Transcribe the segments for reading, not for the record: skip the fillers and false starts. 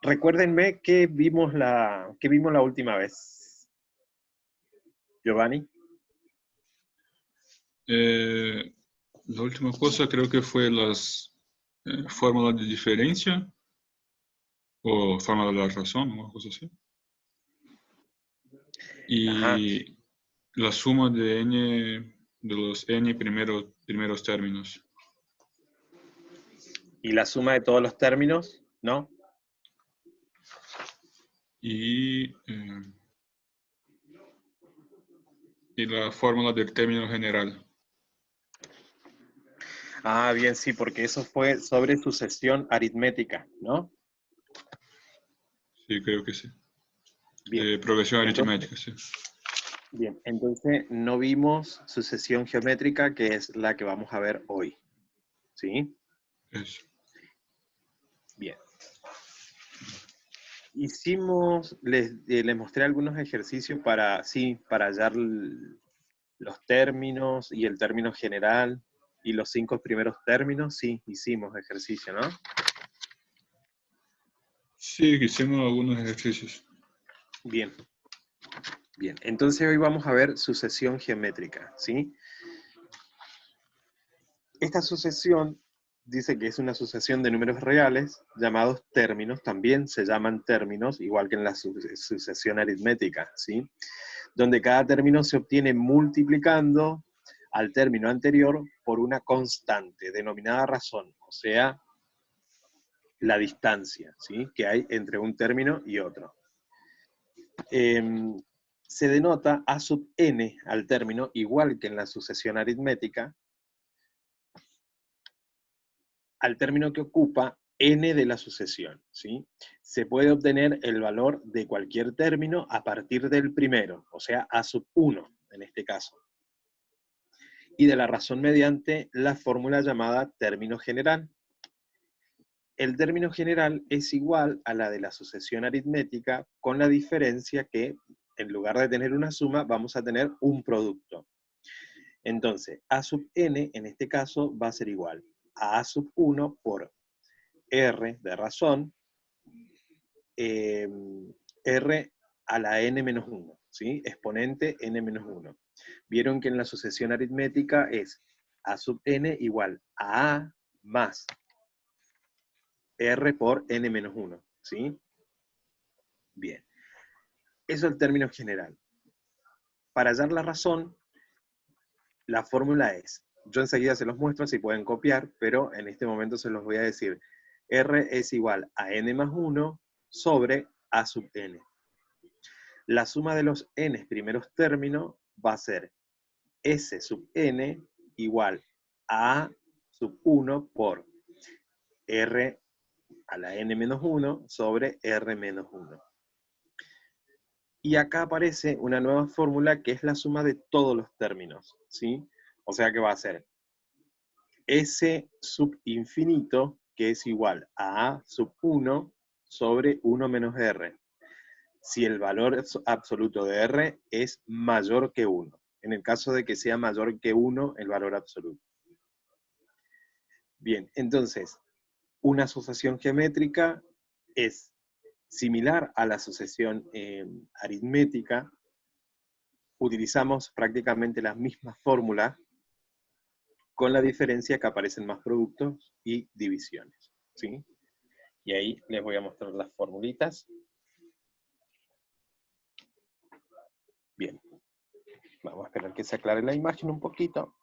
Recuérdenme qué vimos la última vez. Giovanni. La última cosa creo que fue las fórmulas de diferencia o fórmula de la razón, una cosa así. Ajá. Y la suma de n, de los n primeros términos. Y la suma de todos los términos, ¿no? Y la fórmula del término general. Ah, bien, sí, porque eso fue sobre sucesión aritmética, ¿no? Sí, creo que sí. Bien. Progresión Entonces, aritmética, sí. bien, entonces no vimos sucesión geométrica, que es la que vamos a ver hoy. ¿Sí? Eso. Bien. Les mostré algunos ejercicios para, sí, para hallar los términos y el término general y los 5 primeros términos. Sí, hicimos ejercicio, ¿no? Sí, hicimos algunos ejercicios. Bien. Bien, entonces hoy vamos a ver sucesión geométrica, ¿sí? Esta sucesión dice que es una sucesión de números reales llamados términos, también se llaman términos, igual que en la sucesión aritmética, ¿sí? Donde cada término se obtiene multiplicando al término anterior por una constante, denominada razón, o sea, la distancia, ¿sí? Que hay entre un término y otro. Se denota A sub n al término, igual que en la sucesión aritmética, al término que ocupa n de la sucesión, ¿sí? Se puede obtener el valor de cualquier término a partir del primero, o sea, A sub 1 en este caso. Y de la razón mediante la fórmula llamada término general. El término general es igual a la de la sucesión aritmética, con la diferencia que en lugar de tener una suma, vamos a tener un producto. Entonces, A sub n en este caso va a ser igual a sub 1 por R de razón, R a la n menos 1, ¿sí? Exponente n menos 1. Vieron que en la sucesión aritmética es A sub n igual a A más R por n menos 1, ¿sí? Bien. Eso es el término general. Para hallar la razón, la fórmula es, yo enseguida se los muestro si pueden copiar, pero en este momento se los voy a decir. R es igual a n más 1 sobre A sub n. La suma de los n primeros términos va a ser S sub n igual a A sub 1 por R a la n menos 1 sobre R menos 1. Y acá aparece una nueva fórmula que es la suma de todos los términos, ¿sí? O sea que va a ser S sub infinito, que es igual a A sub 1 sobre 1 menos R, si el valor absoluto de R es mayor que 1, en el caso de que sea mayor que 1 el valor absoluto. Bien, entonces, una asociación geométrica es similar a la asociación aritmética. Utilizamos prácticamente las mismas fórmulas, con la diferencia que aparecen más productos y divisiones, ¿sí? Y ahí les voy a mostrar las formulitas. Bien, vamos a esperar que se aclare la imagen un poquito.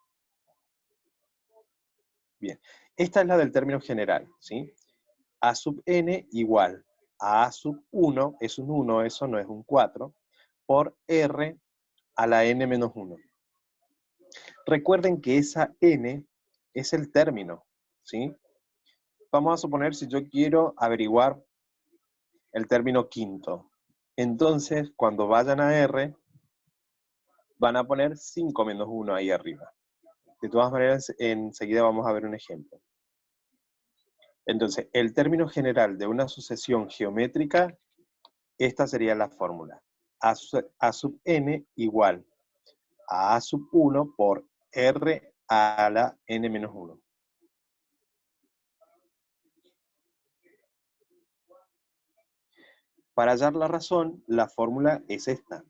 Bien, esta es la del término general, ¿sí? A sub n igual a A sub 1, es un 1, eso no es un 4, por R a la n menos 1. Recuerden que esa n es el término, ¿sí? Vamos a suponer si yo quiero averiguar el término quinto. Entonces, cuando vayan a R, van a poner 5 menos 1 ahí arriba. De todas maneras, enseguida vamos a ver un ejemplo. Entonces, el término general de una sucesión geométrica, esta sería la fórmula. A sub n igual a sub 1 por R a la n menos 1. Para hallar la razón, la fórmula es esta.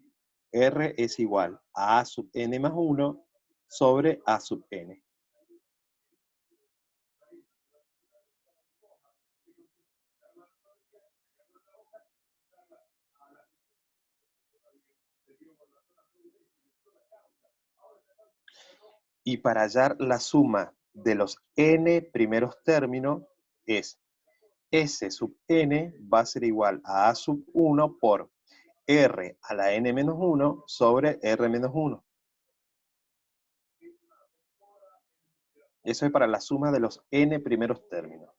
R es igual a sub n más 1 sobre A sub n. Y para hallar la suma de los n primeros términos es S sub n va a ser igual a sub 1 por R a la n menos 1 sobre R menos 1. Eso es para la suma de los n primeros términos.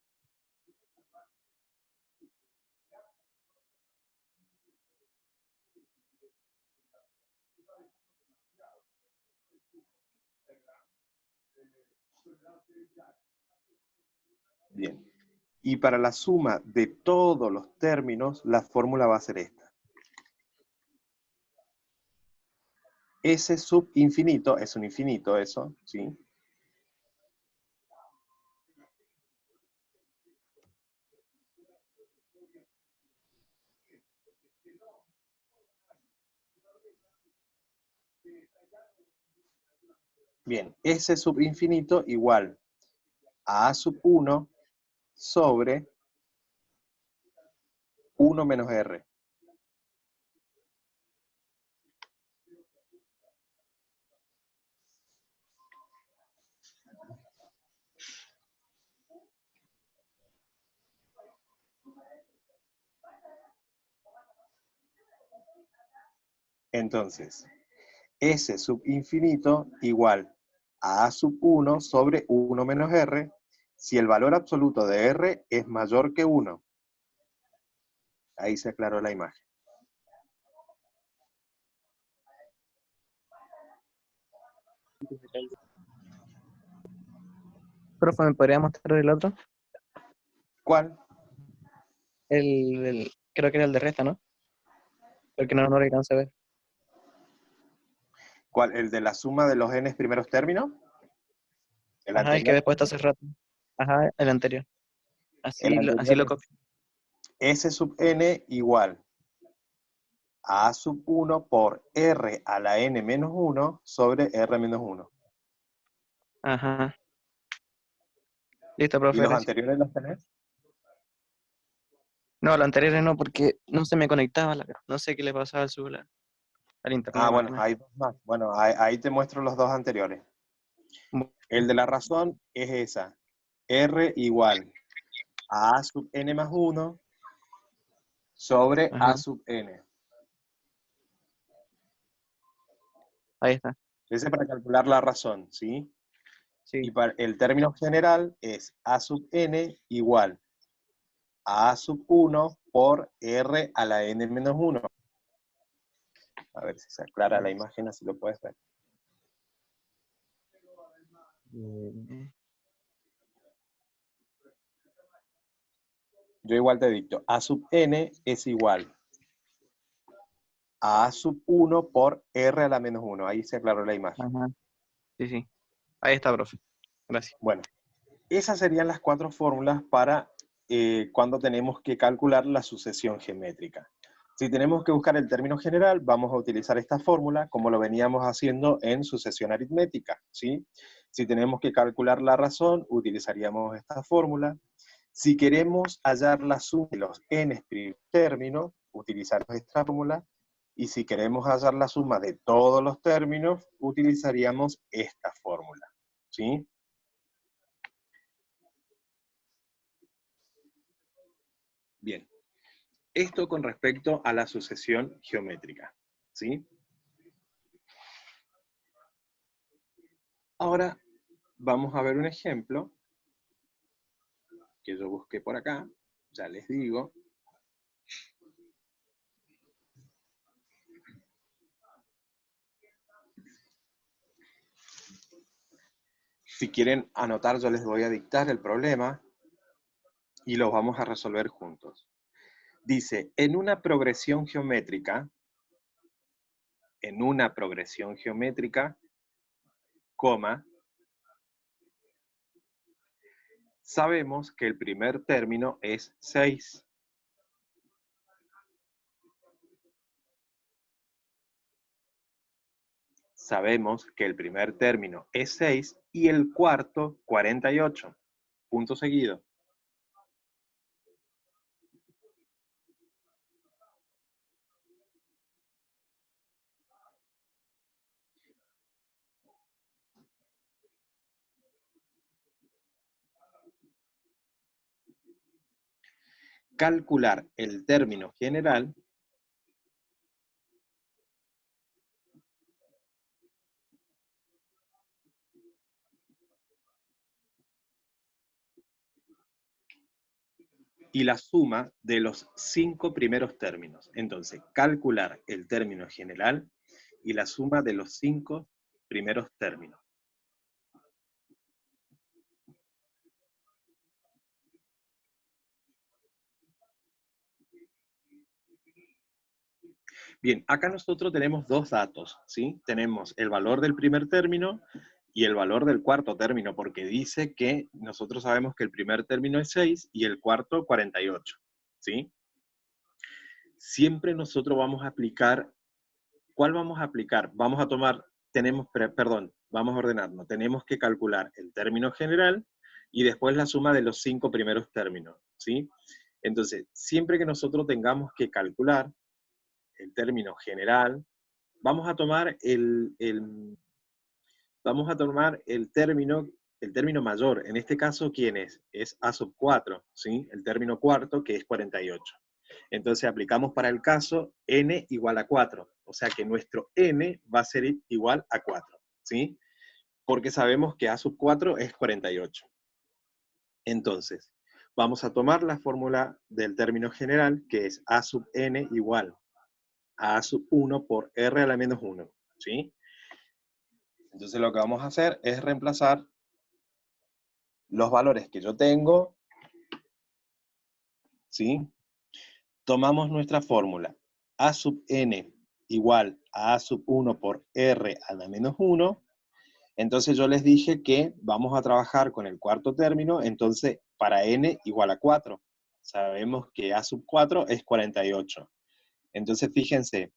Bien. Y para la suma de todos los términos, la fórmula va a ser esta. S sub infinito, es un infinito eso, ¿sí? Bien, S sub infinito igual a sub 1 sobre 1 menos R. Entonces, S sub infinito igual a sub 1 sobre 1 menos R si el valor absoluto de R es mayor que 1. Ahí se aclaró la imagen. Profe, ¿me podría mostrar el otro? ¿Cuál? Creo que era el de resta, ¿no? Porque no lo alcancé a ver. ¿Cuál? ¿El de la suma de los n primeros términos? ¿El Ajá, el que anterior? había puesto hace rato. Ajá, el anterior. El Así anterior lo es copié. S sub n igual a sub 1 por R a la n menos 1 sobre R menos 1. Ajá. Listo, ¿Y profe, los gracias. anteriores los tenés? No, lo anterior no, porque no se me conectaba. No sé qué le pasaba al celular, al internet Ah, más o bueno, menos. hay dos más. Bueno, ahí te muestro los dos anteriores. El de la razón es esa. R igual a sub n más 1 sobre A Ajá, sub n. ahí está. Ese es para calcular la razón, ¿sí? Y Sí. para el término general es A sub n igual a sub 1 por R a la n menos 1. A ver si se aclara la imagen, así lo puedes ver. Yo igual te dicto, A sub n es igual a sub 1 por R a la menos 1. Ahí se aclaró la imagen. Ajá, sí, sí. Ahí está, profe. Gracias. Bueno, esas serían las 4 fórmulas para cuando tenemos que calcular la sucesión geométrica. Si tenemos que buscar el término general, vamos a utilizar esta fórmula como lo veníamos haciendo en sucesión aritmética, ¿sí? Si tenemos que calcular la razón, utilizaríamos esta fórmula. Si queremos hallar la suma de los n términos, utilizaremos esta fórmula. Y si queremos hallar la suma de todos los términos, utilizaríamos esta fórmula, ¿sí? Bien. Esto con respecto a la sucesión geométrica, ¿sí? Ahora vamos a ver un ejemplo que yo busqué por acá, ya les digo. Si quieren anotar, yo les voy a dictar el problema y lo vamos a resolver juntos. Dice, en una progresión geométrica, coma, sabemos que el primer término es 6. sabemos que el primer término es 6 y el cuarto 48. Punto seguido. Calcular el término general y la suma de los 5 primeros términos. Entonces, calcular el término general y la suma de los 5 primeros términos. Bien, acá nosotros tenemos dos datos, ¿sí? Tenemos el valor del primer término y el valor del cuarto término, porque dice que nosotros sabemos que el primer término es 6 y el cuarto 48, ¿sí? Siempre nosotros vamos a aplicar, ¿cuál vamos a aplicar? Vamos a tomar, vamos a ordenarnos. Tenemos que calcular el término general y después la suma de los 5 primeros términos, ¿sí? Entonces, siempre que nosotros tengamos que calcular el término general, vamos a tomar el término mayor. En este caso, ¿quién es? Es A sub 4, ¿sí? El término cuarto, que es 48. Entonces aplicamos para el caso n igual a 4. O sea que nuestro n va a ser igual a 4, ¿sí? Porque sabemos que A sub 4 es 48. Entonces, vamos a tomar la fórmula del término general, que es A sub n igual a sub 1 por r a la menos 1, ¿sí? Entonces lo que vamos a hacer es reemplazar los valores que yo tengo, ¿sí? Tomamos nuestra fórmula, a sub n igual a a sub 1 por r a la menos 1. Entonces yo les dije que vamos a trabajar con el cuarto término, entonces para n igual a 4. Sabemos que a sub 4 es 48. Entonces fíjense,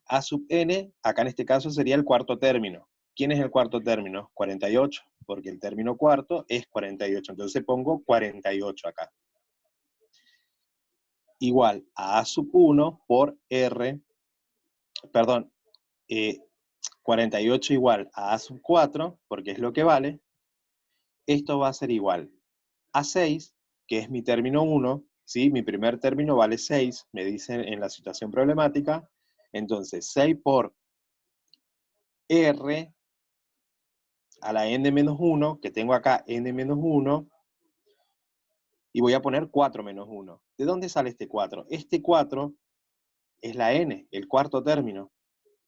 a sub n, acá en este caso sería el cuarto término. ¿Quién es el cuarto término? 48, porque el término cuarto es 48. Entonces pongo 48 acá. Igual a sub 1 por r, perdón, 48 igual a sub 4, porque es lo que vale. Esto va a ser igual a 6, que es mi término 1, ¿sí? Mi primer término vale 6, me dicen en la situación problemática. Entonces, 6 por r a la n menos 1, que tengo acá n menos 1, y voy a poner 4 menos 1. ¿De dónde sale este 4? Este 4 es la n, el cuarto término,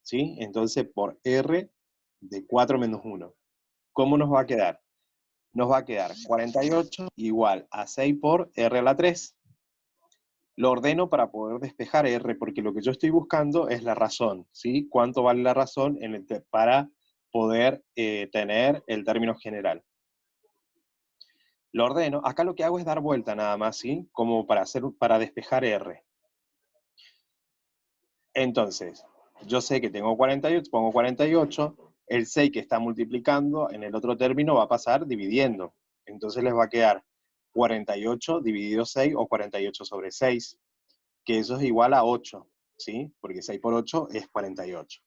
¿sí? Entonces, por r de 4 menos 1. ¿Cómo nos va a quedar? Nos va a quedar 48 igual a 6 por r a la 3. Lo ordeno para poder despejar r, porque lo que yo estoy buscando es la razón, ¿sí? ¿Cuánto vale la razón para poder tener el término general? Lo ordeno. Acá lo que hago es dar vuelta nada más, ¿sí? Como para despejar r. Entonces, yo sé que tengo 48, pongo 48, el 6 que está multiplicando en el otro término va a pasar dividiendo. Entonces les va a quedar 48 dividido 6 o 48 sobre 6, que eso es igual a 8, ¿sí? Porque 6 por 8 es 48.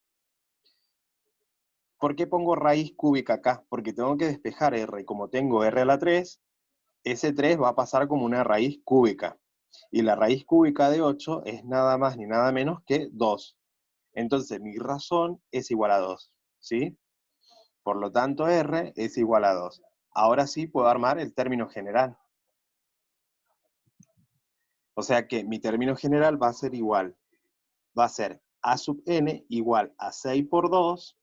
¿Por qué pongo raíz cúbica acá? Porque tengo que despejar r. Como tengo r a la 3, ese 3 va a pasar como una raíz cúbica. Y la raíz cúbica de 8 es nada más ni nada menos que 2. Entonces mi razón es igual a 2, ¿sí? Por lo tanto, r es igual a 2. Ahora sí puedo armar el término general. O sea que mi término general va a ser igual. Va a ser a sub n igual a 6 por 2,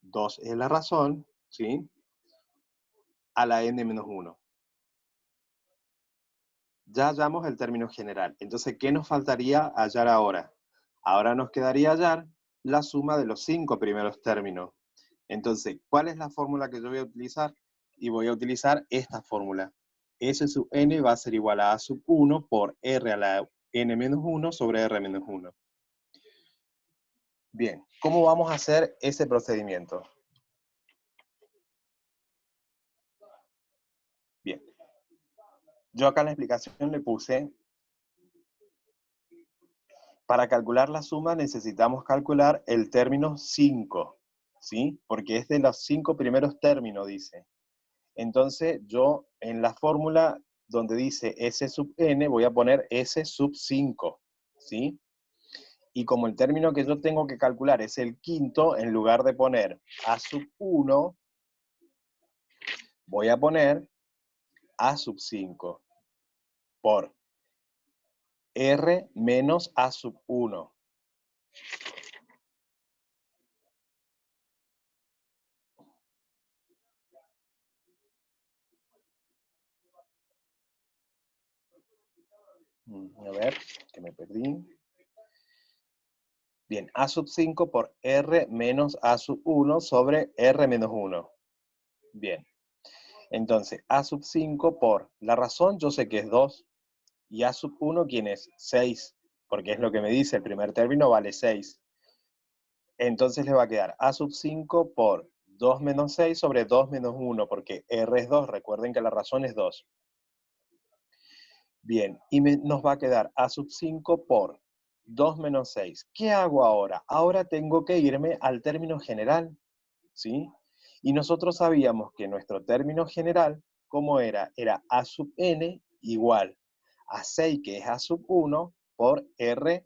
2 es la razón, ¿sí? A la n menos 1. Ya hallamos el término general. Entonces, ¿qué nos faltaría hallar ahora? Ahora nos quedaría hallar la suma de los 5 primeros términos. Entonces, ¿cuál es la fórmula que yo voy a utilizar? Y voy a utilizar esta fórmula. S sub n va a ser igual a sub 1 por r a la n menos 1 sobre r menos 1. Bien, ¿cómo vamos a hacer ese procedimiento? Yo acá en la explicación le puse, para calcular la suma necesitamos calcular el término 5, ¿sí? Porque es de los 5 primeros términos, dice. Entonces yo en la fórmula donde dice S sub n voy a poner S sub 5, ¿sí? Y como el término que yo tengo que calcular es el quinto, en lugar de poner A sub 1, voy a poner A sub 5 por R menos A sub 1. A ver, que me perdí. Bien, A sub 5 por R menos A sub 1 sobre R menos 1. Bien. Entonces, A sub 5 por, la razón yo sé que es 2, y A sub 1, ¿quién es? 6, porque es lo que me dice, el primer término vale 6. Entonces le va a quedar A sub 5 por 2 menos 6 sobre 2 menos 1, porque R es 2, recuerden que la razón es 2. Bien, y nos va a quedar A sub 5 por 2 menos 6. ¿Qué hago ahora? Ahora tengo que irme al término general, ¿sí? Y nosotros sabíamos que nuestro término general, ¿cómo era? Era A sub n igual a 6, que es A sub 1, por R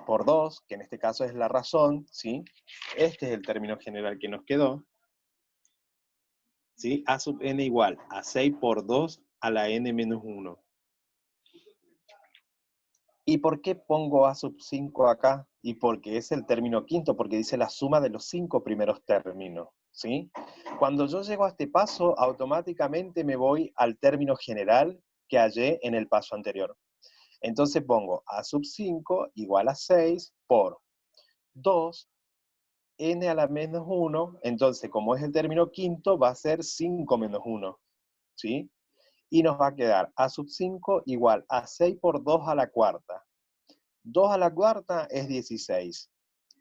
por 2, que en este caso es la razón, ¿sí? Este es el término general que nos quedó, ¿sí? A sub n igual a 6 por 2 a la n menos 1. ¿Y por qué pongo A sub 5 acá? Y porque es el término quinto, porque dice la suma de los 5 primeros términos, ¿sí? Cuando yo llego a este paso, automáticamente me voy al término general que hallé en el paso anterior. Entonces pongo A sub 5 igual a 6 por 2, n a la menos 1, entonces como es el término quinto, va a ser 5 menos 1, ¿sí? Y nos va a quedar A sub 5 igual a 6 por 2 a la cuarta. 2 a la cuarta es 16.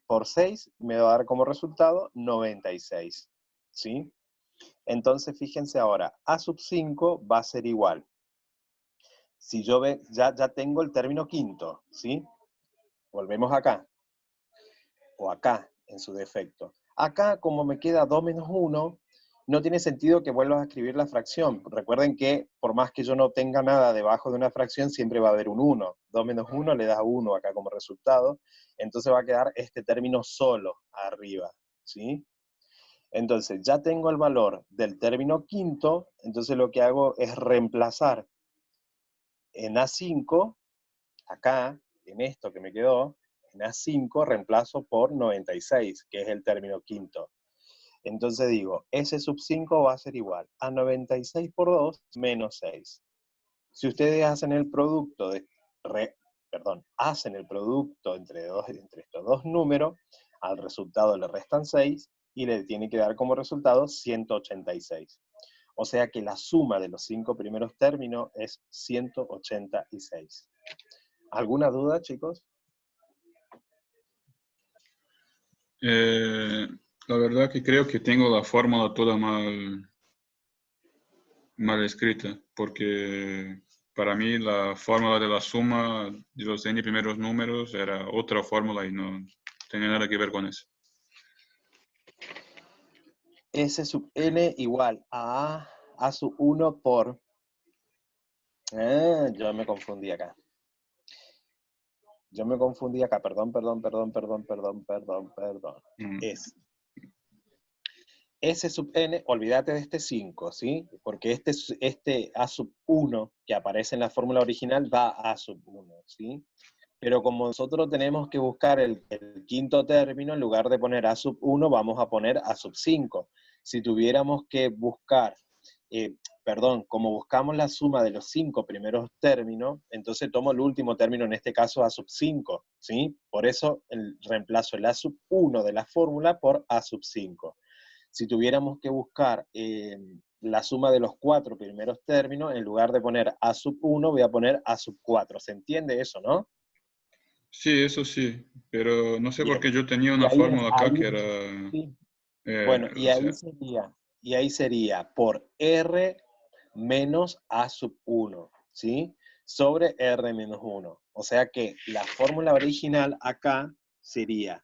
Por 6 me va a dar como resultado 96, ¿sí? Entonces fíjense ahora, A sub 5 va a ser igual. Si yo ya tengo el término quinto, ¿sí? Volvemos acá. O acá, en su defecto. Acá, como me queda 2 menos 1, no tiene sentido que vuelvas a escribir la fracción. Recuerden que por más que yo no tenga nada debajo de una fracción, siempre va a haber un 1. 2 menos 1 le da 1 acá como resultado. Entonces va a quedar este término solo arriba, ¿sí? Entonces ya tengo el valor del término quinto, entonces lo que hago es reemplazar en A5, acá, en esto que me quedó, en A5 reemplazo por 96, que es el término quinto. Entonces digo, S sub 5 va a ser igual a 96 por 2 menos 6. Si ustedes hacen el producto hacen el producto entre estos dos números, al resultado le restan 6 y le tiene que dar como resultado 186. O sea que la suma de los 5 primeros términos es 186. ¿Alguna duda, chicos? La verdad que creo que tengo la fórmula toda mal escrita, porque para mí la fórmula de la suma de los n primeros números era otra fórmula y no tenía nada que ver con eso. S sub n igual a sub 1 por... yo me confundí acá. Perdón. Es S sub n, olvídate de este 5, ¿sí? Porque este A sub 1 que aparece en la fórmula original va a A sub 1, ¿sí? Pero como nosotros tenemos que buscar el quinto término, en lugar de poner A sub 1, vamos a poner A sub 5. Si tuviéramos que buscar, como buscamos la suma de los 5 primeros términos, entonces tomo el último término, en este caso A sub 5, ¿sí? Por eso reemplazo el A sub 1 de la fórmula por A sub 5. Si tuviéramos que buscar la suma de los 4 primeros términos, en lugar de poner A sub 1, voy a poner A sub 4. ¿Se entiende eso, no? Sí, eso sí, pero no sé por Bien. qué yo tenía Y una fórmula acá que ahí, era, sí. Bueno, o sea, y ahí sería por R menos A sub 1, ¿sí? Sobre R menos 1. O sea que la fórmula original acá sería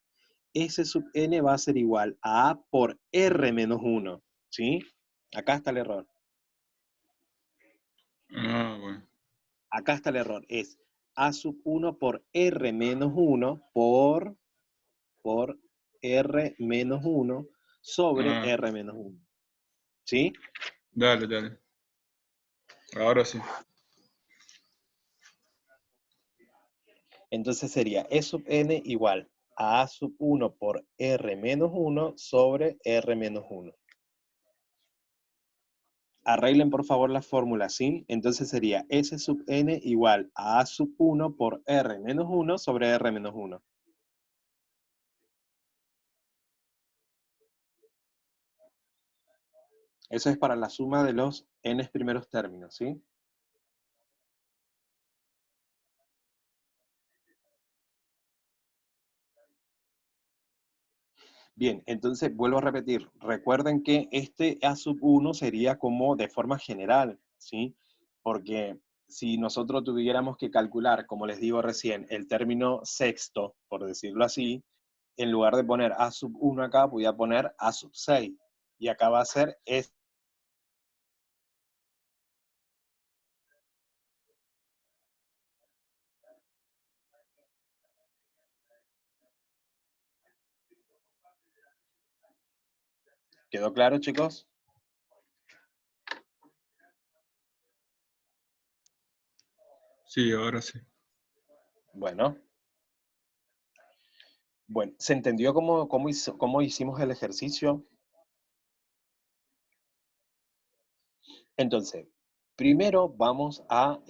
S sub n va a ser igual a A por R menos 1, ¿sí? Acá está el error. Ah, bueno. Acá está el error. Es A sub 1 por R menos 1 por R menos 1 sobre Ah, R menos 1. ¿Sí? dale, dale. Ahora sí. Entonces sería E sub n igual a sub 1 por R menos 1 sobre R menos 1. Arreglen por favor la fórmula, ¿sí? Entonces sería S sub n igual a sub 1 por R menos 1 sobre R menos 1. Eso es para la suma de los n primeros términos, ¿sí? Bien, entonces vuelvo a repetir. Recuerden que este A sub 1 sería como de forma general, ¿sí? Porque si nosotros tuviéramos que calcular, como les digo recién, el término sexto, por decirlo así, en lugar de poner A sub 1 acá, voy a poner A sub 6. Y acá va a ser S. ¿Quedó claro, chicos? Sí, ahora sí. Bueno. Bueno, ¿se entendió cómo hicimos el ejercicio? Entonces, primero vamos a,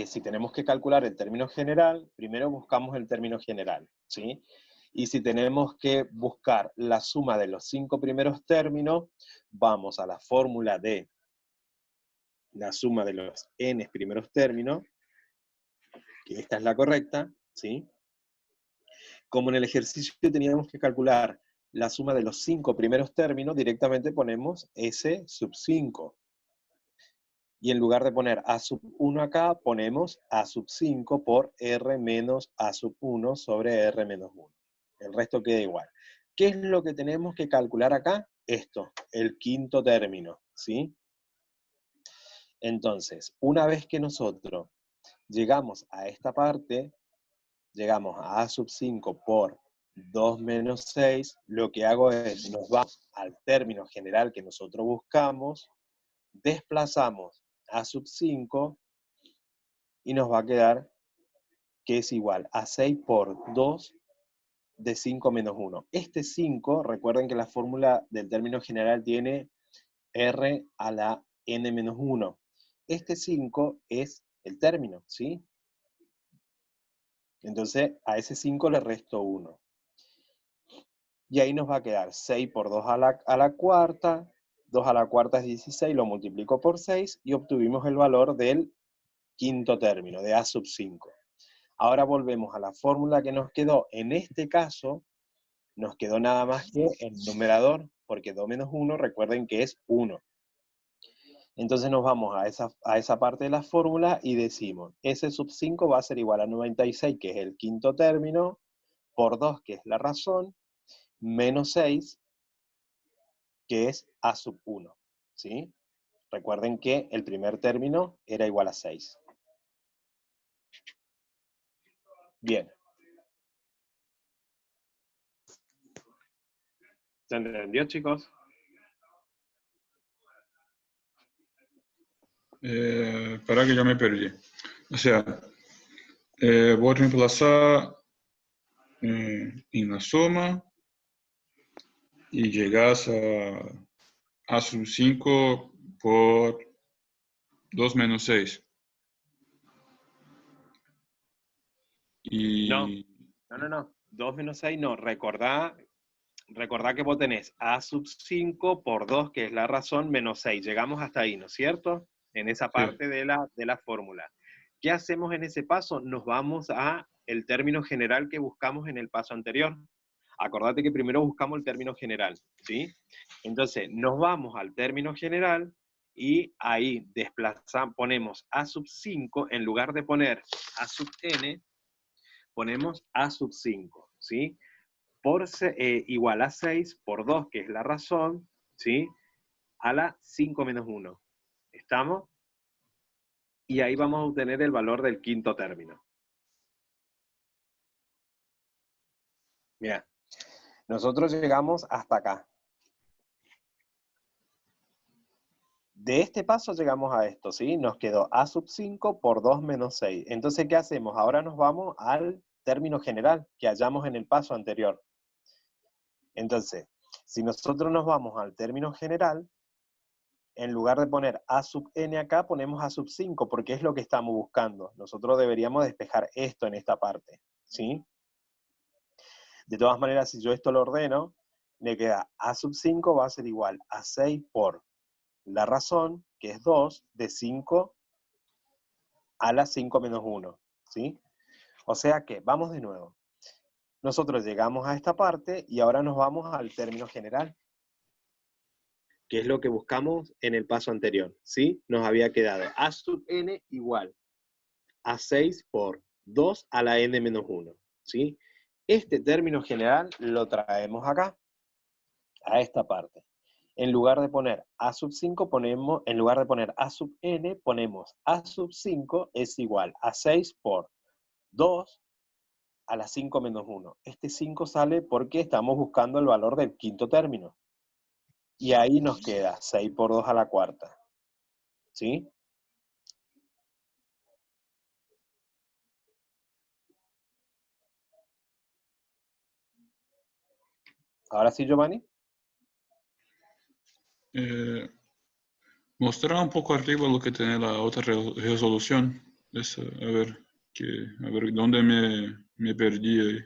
si tenemos que calcular el término general, primero buscamos el término general, ¿sí? Y si tenemos que buscar la suma de los 5 primeros términos, vamos a la fórmula de la suma de los n primeros términos, que esta es la correcta, ¿sí? Como en el ejercicio teníamos que calcular la suma de los 5 primeros términos, directamente ponemos S sub 5. Y en lugar de poner A sub 1 acá, ponemos A sub 5 por R menos A sub 1 sobre R menos 1. El resto queda igual. ¿Qué es lo que tenemos que calcular acá? Esto, el quinto término, ¿sí? Entonces, una vez que nosotros llegamos a esta parte, llegamos a sub 5 por 2 menos 6, lo que hago es, nos vamos al término general que nosotros buscamos, desplazamos a sub 5 y nos va a quedar que es igual a 6 por 2 de 5 menos 1. Este 5, recuerden que la fórmula del término general tiene R a la n menos 1. Este 5 es el término, ¿sí? Entonces, a ese 5 le resto 1. Y ahí nos va a quedar 6 por 2 a la cuarta. 2 a la cuarta es 16, lo multiplico por 6 y obtuvimos el valor del quinto término, de A sub 5. Ahora volvemos a la fórmula que nos quedó. En este caso, nos quedó nada más que el numerador, porque 2 menos 1, recuerden que es 1. Entonces nos vamos a esa parte de la fórmula y decimos, S sub 5 va a ser igual a 96, que es el quinto término, por 2, que es la razón, menos 6, que es A sub 1. ¿Sí? Recuerden que el primer término era igual a 6. Bien. ¿Se entendió, chicos? Para que yo me perdí. O sea, voy a reemplazar en la suma y llegas a sub 5 por 2 menos 6. No, Y no. 2 menos 6 no. Recordá que vos tenés A sub 5 por 2, que es la razón, menos 6. Llegamos hasta ahí, ¿no es cierto? En esa sí, parte de la fórmula. ¿Qué hacemos en ese paso? Nos vamos a el término general que buscamos en el paso anterior. Acordate que primero buscamos el término general, ¿sí? Entonces, nos vamos al término general y ahí ponemos a sub 5, en lugar de poner a sub n, ponemos a sub 5, ¿sí? Igual a 6 por 2, que es la razón, ¿sí? A la 5 menos 1. ¿Estamos? Y ahí vamos a obtener el valor del quinto término. Mira, nosotros llegamos hasta acá. De este paso llegamos a esto, ¿sí? Nos quedó a sub 5 por 2 menos 6. Entonces, ¿qué hacemos? Ahora nos vamos al término general que hallamos en el paso anterior. Entonces, si nosotros nos vamos al término general, en lugar de poner a sub n acá, ponemos a sub 5, porque es lo que estamos buscando. Nosotros deberíamos despejar esto en esta parte, ¿sí? De todas maneras, si yo esto lo ordeno, me queda a sub 5 va a ser igual a 6 por la razón, que es 2, de 5 a la 5 menos 1, ¿sí? O sea que, vamos de nuevo. Nosotros llegamos a esta parte y ahora nos vamos al término general, que es lo que buscamos en el paso anterior, ¿sí? Nos había quedado a sub n igual a 6 por 2 a la n menos 1, ¿sí? Este término general lo traemos acá, a esta parte. En lugar de poner a sub 5, en lugar de poner a sub n, ponemos a sub 5 es igual a 6 por 2 a la 5 menos 1. Este 5 sale porque estamos buscando el valor del quinto término. Y ahí nos queda 6 por 2 a la cuarta. ¿Sí? ¿Ahora sí, Giovanni? Mostrar un poco arriba lo que tiene la otra resolución. A ver dónde me perdí ahí.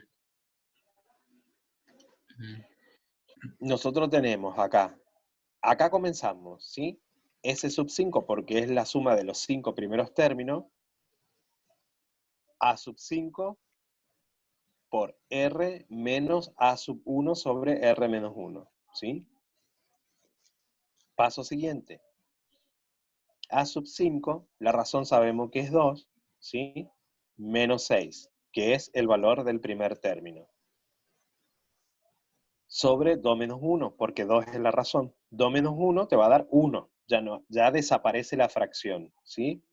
Nosotros tenemos acá comenzamos, ¿sí? S sub 5 porque es la suma de los 5 primeros términos, A sub 5 por R menos A sub 1 sobre R menos 1, ¿sí? Paso siguiente. A sub 5, la razón sabemos que es 2, ¿sí? Menos 6, que es el valor del primer término. Sobre 2 menos 1, porque 2 es la razón. 2 menos 1 te va a dar 1, ya desaparece la fracción, ¿sí?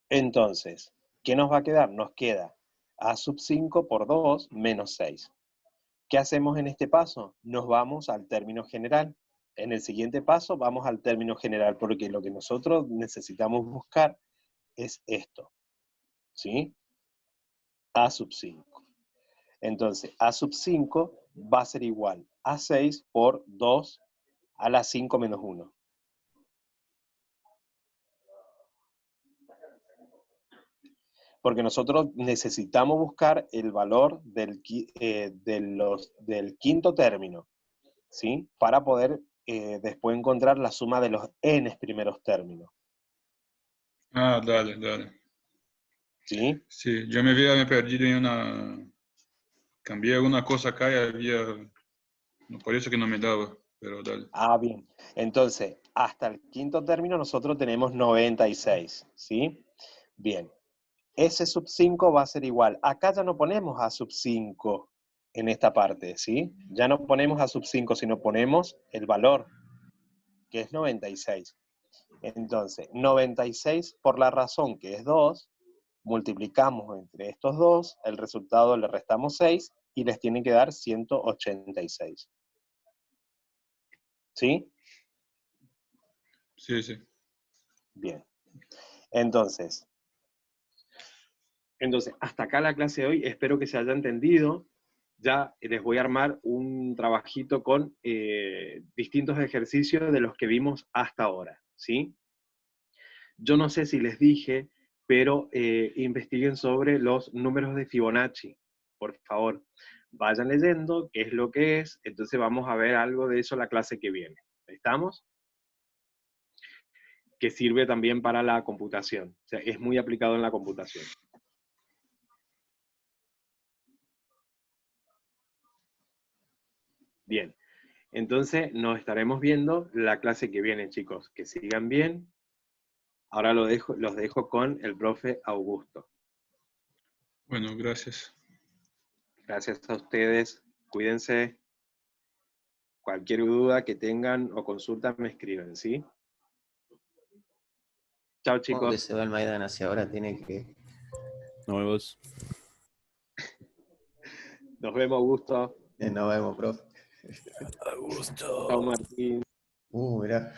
Entonces, ¿qué nos va a quedar? Nos queda A sub 5 por 2 menos 6. ¿Qué hacemos en este paso? Nos vamos al término general. En el siguiente paso vamos al término general, porque lo que nosotros necesitamos buscar es esto, ¿sí? A sub 5. Entonces, A sub 5 va a ser igual a 6 por 2 a la 5 menos 1. Porque nosotros necesitamos buscar el valor del quinto término, ¿sí? Para poder después encontrar la suma de los n primeros términos. Ah, dale, dale. ¿Sí? Sí, yo me había perdido en una... Cambié alguna cosa acá y había... Por eso que no me daba, pero dale. Ah, bien. Entonces, hasta el quinto término nosotros tenemos 96, ¿sí? Bien. S sub 5 va a ser igual. Acá ya no ponemos A sub 5 en esta parte, ¿sí? Ya no ponemos A sub 5, sino ponemos el valor, que es 96. Entonces, 96 por la razón que es 2, multiplicamos entre estos dos, el resultado le restamos 6 y les tiene que dar 186. ¿Sí? Sí, sí. Bien. Entonces, hasta acá la clase de hoy. Espero que se haya entendido. Ya les voy a armar un trabajito con distintos ejercicios de los que vimos hasta ahora, ¿sí? Yo no sé si les dije, pero investiguen sobre los números de Fibonacci, por favor. Vayan leyendo qué es lo que es, entonces vamos a ver algo de eso la clase que viene. ¿Estamos? Que sirve también para la computación, o sea, es muy aplicado en la computación. Entonces nos estaremos viendo la clase que viene, chicos. Que sigan bien. Ahora los dejo con el profe Augusto. Bueno, gracias. Gracias a ustedes. Cuídense. Cualquier duda que tengan o consulta me escriben, ¿sí? Chao, ¿Cómo que chicos. se va el Maidana si ahora tiene que... Nos vemos. Nos vemos, Augusto. Nos vemos, profe. Augusto. Chao, Martín. Mirá.